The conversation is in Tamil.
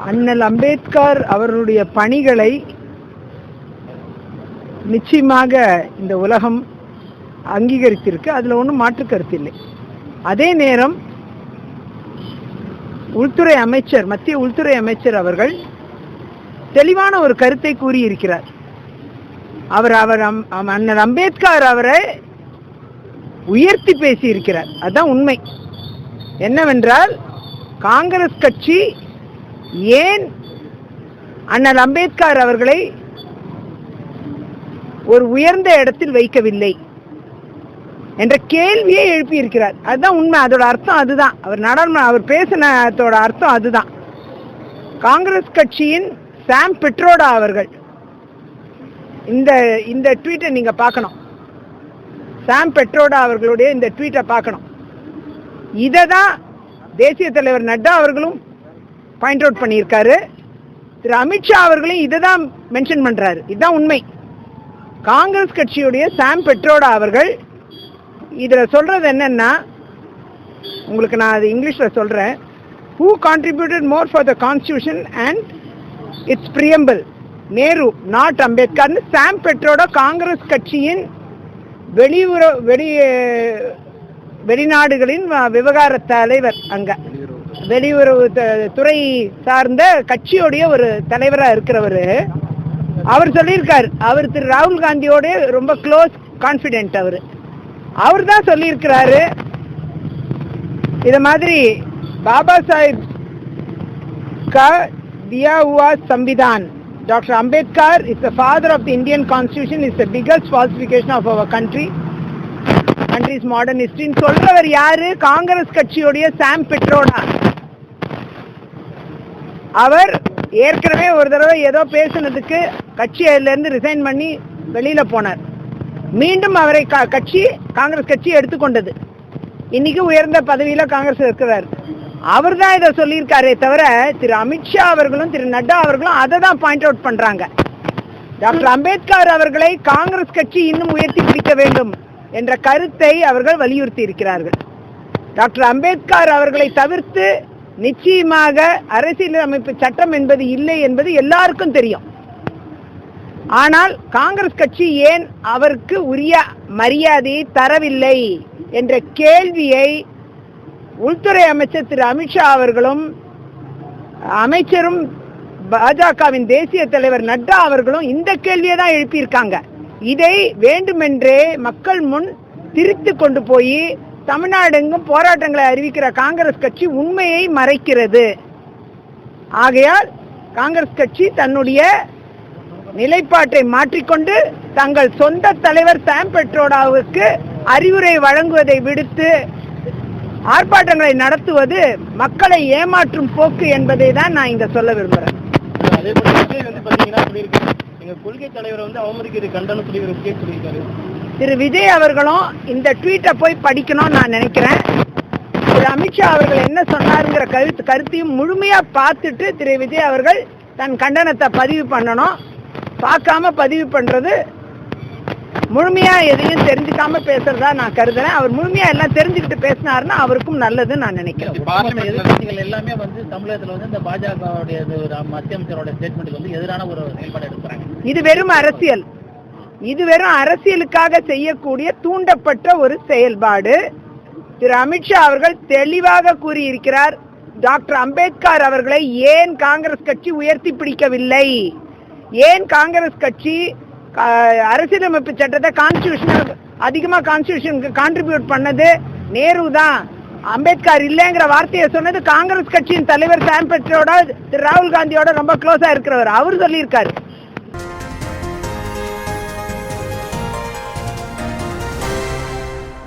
அண்ணல் அம்பேத்கர் அவருடைய பணிகளை நிச்சயமாக இந்த உலகம் அங்கீகரித்திருக்கு. அதில் ஒன்றும் மாற்று கருத்து இல்லை. அதே நேரம் உள்துறை அமைச்சர், மத்திய உள்துறை அமைச்சர் அவர்கள் தெளிவான ஒரு கருத்தை கூறியிருக்கிறார். அண்ணல் அம்பேத்கர் அவரை உயர்த்தி பேசியிருக்கிறார். அதுதான் உண்மை. என்னவென்றால், காங்கிரஸ் கட்சி ஏன் அண்ணல் அம்பேத்கர் அவர்களை ஒரு உயர்ந்த இடத்தில் வைக்கவில்லை என்ற கேள்வியை எழுப்பியிருக்கிறார். அதுதான் உண்மை. அதோட அர்த்தம் அதுதான். அவர் பேசினதோட அர்த்தம் அதுதான். காங்கிரஸ் கட்சியின் சாம் பெட்ரோடா அவர்கள் இந்த ட்வீட்டை நீங்க பார்க்கணும். சாம் பெட்ரோடா அவர்களுடைய இந்த ட்வீட்டை பார்க்கணும். இதை தான் தேசிய தலைவர் நட்டா அவர்களும் பாயிண்ட் அவுட் பண்ணியிருக்காரு. திரு அமித்ஷா அவர்களும் இதை தான் மென்ஷன் பண்றாரு. இதுதான் உண்மை. காங்கிரஸ் கட்சியுடைய சாம் பெட்ரோடா அவர்கள் இதுல சொல்றது என்னன்னா, உங்களுக்கு நான் அது இங்கிலீஷ்ல சொல்றேன். Who contributed more for the constitution and its preamble? Nehru, not Ambedkar. Sam Pitroda Congress கட்சியின் வெளிநாடுகளின் விவகார தலைவர், அங்க வெளியுறவு துறை சார்ந்த கட்சியோடைய ஒரு தலைவராக இருக்கிறவர். அவர் சொல்லியிருக்காரு, அவர் திரு ராகுல் காந்தியோட ரொம்ப க்ளோஸ் கான்ஃபிடென்ட். அவர் தான் சொல்லியிருக்கிறாரு, இத மாதிரி பாபா சாஹிப் का दिया हुआ संविधान, Dr. Ambedkar is the father of the Indian Constitution, is the biggest falsification of our country's modern history. சொல்றவர் யாரு? காங்கிரஸ் கட்சியோடைய சாம் பெட்ரோடா. அவர் ஏற்கனவே ஒரு தடவை ஏதோ பேசினதுக்கு கட்சியில இருந்து ரிசைன் பண்ணி வெளியில போனார். மீண்டும் அவரை காங்கிரஸ் கட்சி எடுத்துக்கொண்டது. இன்னைக்கு உயர்ந்த பதவியில காங்கிரஸ் இருக்கிறார். அவர் தான் இதை சொல்லியிருக்காரே தவிர திரு அமித்ஷா அவர்களும் திரு நட்டா அவர்களும் அதை தான் பாயிண்ட் அவுட் பண்றாங்க. டாக்டர் அம்பேத்கர் அவர்களை காங்கிரஸ் கட்சி இன்னும் உயர்த்தி பிடிக்க வேண்டும் என்ற கருத்தை அவர்கள் வலியுறுத்தி இருக்கிறார்கள். டாக்டர் அம்பேத்கர் அவர்களை தவிர்த்து நிச்சயமாக அரசியலமைப்பு சட்டம் என்பது இல்லை என்பது எல்லாருக்கும் தெரியும். ஆனால் காங்கிரஸ் கட்சி ஏன் அவருக்கு உரிய மரியாதையை தரவில்லை என்ற கேள்வியை உள்துறை அமைச்சர் திரு அமித்ஷா அவர்களும் அமைச்சரும் பாஜகவின் தேசிய தலைவர் நட்டா அவர்களும் இந்த கேள்வியை தான் எழுப்பியிருக்காங்க. இதை வேண்டுமென்றே மக்கள் முன் திரித்து கொண்டு போய் தமிழ்நாடெங்கும் போராட்டங்களை அறிவிக்கிற காங்கிரஸ் கட்சி உண்மையை மறைக்கிறது. ஆகையால் காங்கிரஸ் கட்சி தன்னுடைய நிலைப்பாட்டை மாற்றிக்கொண்டு தங்கள் சொந்த தலைவர் சாம் பெட்ரோடாவுக்கு அறிவுரை வழங்குவதை விடுத்து ஆர்ப்பாட்டங்களை நடத்துவது மக்களை ஏமாற்றும் போக்கு என்பதை தான் நான் இங்க சொல்ல விரும்புறேன். கொள்கை தலைவர் அவமதிக்கிறது கண்டனம் சொல்லியிருக்காரு. திரு விஜய் அவர்களும் இந்த ட்வீட்டை போய் படிக்கணும்னு நான் நினைக்கிறேன். திரு அமித்ஷா அவர்கள் என்ன சொன்னாருங்கிற கருத்தையும் முழுமையா பார்த்துட்டு திரு விஜய் அவர்கள் தன் கண்டனத்தை பதிவு பண்ணணும். பார்க்காம பதிவு பண்றது முழுமையா எதையும் தெரிஞ்சுக்காம பேசுறதா நான் கருதுறேன். அவர் முழுமையா எல்லாம் தெரிஞ்சுக்கிட்டு பேசினாருன்னா அவருக்கும் நல்லதுன்னு நான் நினைக்கிறேன். எதிர்கட்சிகள் எல்லாமே தமிழகத்துல இந்த பாஜகவுடைய மத்திய அமைச்சரோட ஸ்டேட்மெண்ட்டுக்கு எதிரான ஒரு செயல்பாடு எடுக்கிறாங்க. இது வெறும் அரசியல். இது வெறும் அரசியலுக்காக செய்யக்கூடிய தூண்டப்பட்ட ஒரு செயல்பாடு. திரு அமித்ஷா அவர்கள் தெளிவாக கூறியிருக்கிறார், டாக்டர் அம்பேத்கர் அவர்களை ஏன் காங்கிரஸ் கட்சி உயர்த்தி பிடிக்கவில்லை, ஏன் காங்கிரஸ் கட்சி அரசியலமைப்பு சட்டத்தை அதிகமா கான்ஸ்டிடியூஷனுக்கு கான்ட்ரிபியூட் பண்ணது நேரு தான், அம்பேத்கர் இல்லைங்கிற வார்த்தையை சொன்னது காங்கிரஸ் கட்சியின் தலைவர் சாம் பெட்ரோட திரு ராகுல் காந்தியோட ரொம்ப க்ளோஸா இருக்கிறவர். அவர் சொல்லியிருக்காரு.